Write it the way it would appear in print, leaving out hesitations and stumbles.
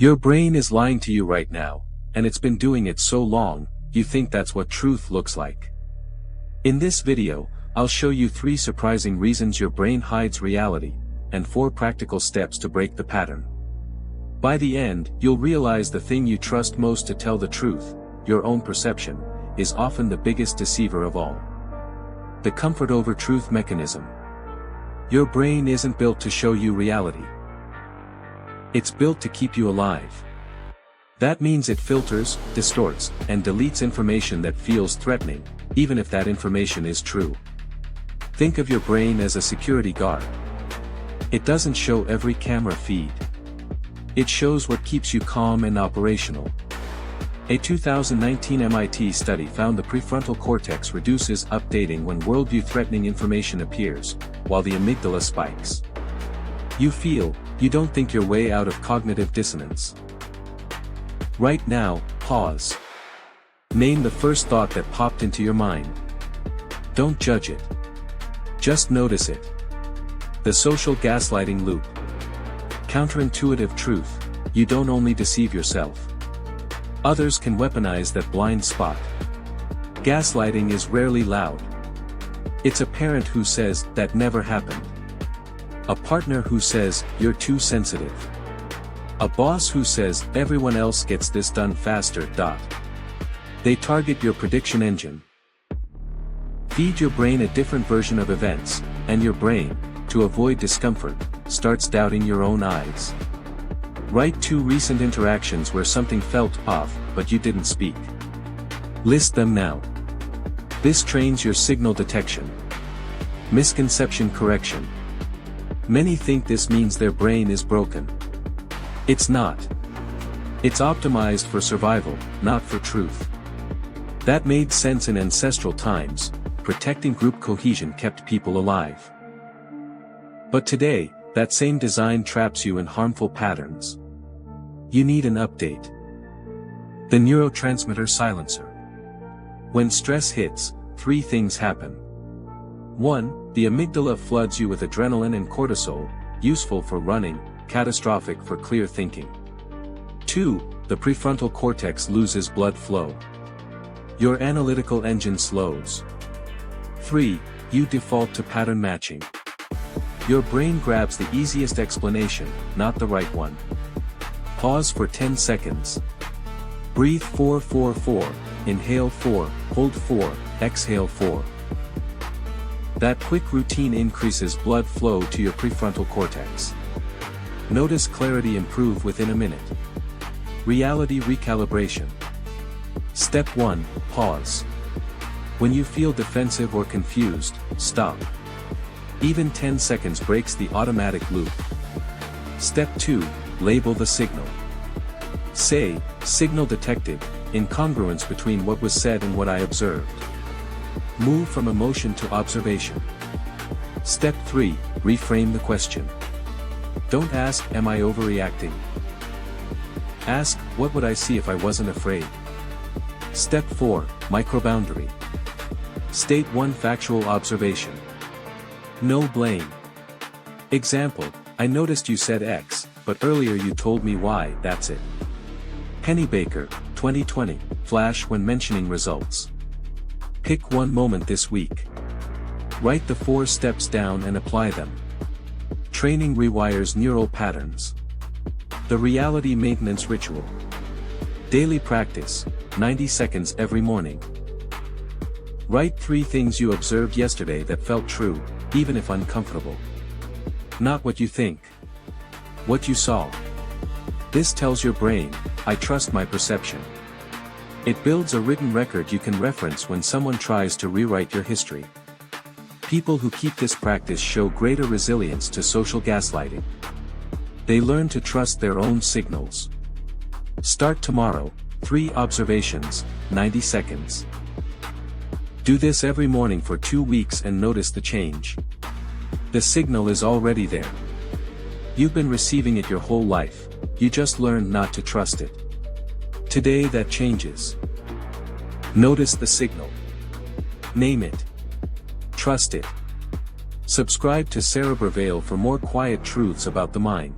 Your brain is lying to you right now, and it's been doing it so long, you think that's what truth looks like. In this video, I'll show you 3 surprising reasons your brain hides reality, and 4 practical steps to break the pattern. By the end, you'll realize the thing you trust most to tell the truth, your own perception, is often the biggest deceiver of all. The comfort over truth mechanism. Your brain isn't built to show you reality. It's built to keep you alive. That means it filters, distorts, and deletes information that feels threatening, even if that information is true. Think of your brain as a security guard. It doesn't show every camera feed. It shows what keeps you calm and operational. A 2019 MIT study found the prefrontal cortex reduces updating when worldview-threatening information appears, while the amygdala spikes. You don't think your way out of cognitive dissonance. Right now, pause. Name the first thought that popped into your mind. Don't judge it. Just notice it. The social gaslighting loop. Counterintuitive truth: you don't only deceive yourself. Others can weaponize that blind spot. Gaslighting is rarely loud. It's a parent who says, "That never happened." A partner who says, "You're too sensitive." A boss who says, "Everyone else gets this done faster." They target your prediction engine. Feed your brain a different version of events, and your brain, to avoid discomfort, starts doubting your own eyes. Write 2 recent interactions where something felt off, but you didn't speak. List them now. This trains your signal detection. Misconception correction. Many think this means their brain is broken. It's not. It's optimized for survival, not for truth. That made sense in ancestral times. Protecting group cohesion kept people alive. But today, that same design traps you in harmful patterns. You need an update. The neurotransmitter silencer. When stress hits, 3 things happen. 1. The amygdala floods you with adrenaline and cortisol, useful for running, catastrophic for clear thinking. 2. The prefrontal cortex loses blood flow. Your analytical engine slows. 3. You default to pattern matching. Your brain grabs the easiest explanation, not the right one. Pause for 10 seconds. Breathe 4-4-4, inhale 4, hold 4, exhale 4. That quick routine increases blood flow to your prefrontal cortex. Notice clarity improve within a minute. Reality recalibration. Step 1, pause. When you feel defensive or confused, stop. Even 10 seconds breaks the automatic loop. Step 2, label the signal. Say, "Signal detected, incongruence between what was said and what I observed." Move from emotion to observation. Step 3, reframe the question. Don't ask, "Am I overreacting?" Ask, "What would I see if I wasn't afraid?" Step 4, micro-boundary. State 1 factual observation. No blame. Example: "I noticed you said X, but earlier you told me Y, that's it." Pennybaker, 2020, flash when mentioning results. Pick one moment this week. Write the 4 steps down and apply them. Training rewires neural patterns. The reality maintenance ritual. Daily practice, 90 seconds every morning. Write 3 things you observed yesterday that felt true, even if uncomfortable. Not what you think. What you saw. This tells your brain, "I trust my perception." It builds a written record you can reference when someone tries to rewrite your history. People who keep this practice show greater resilience to social gaslighting. They learn to trust their own signals. Start tomorrow, 3 observations, 90 seconds. Do this every morning for 2 weeks and notice the change. The signal is already there. You've been receiving it your whole life, you just learned not to trust it. Today that changes. Notice the signal. Name it. Trust it. Subscribe to CerebraVeil for more quiet truths about the mind.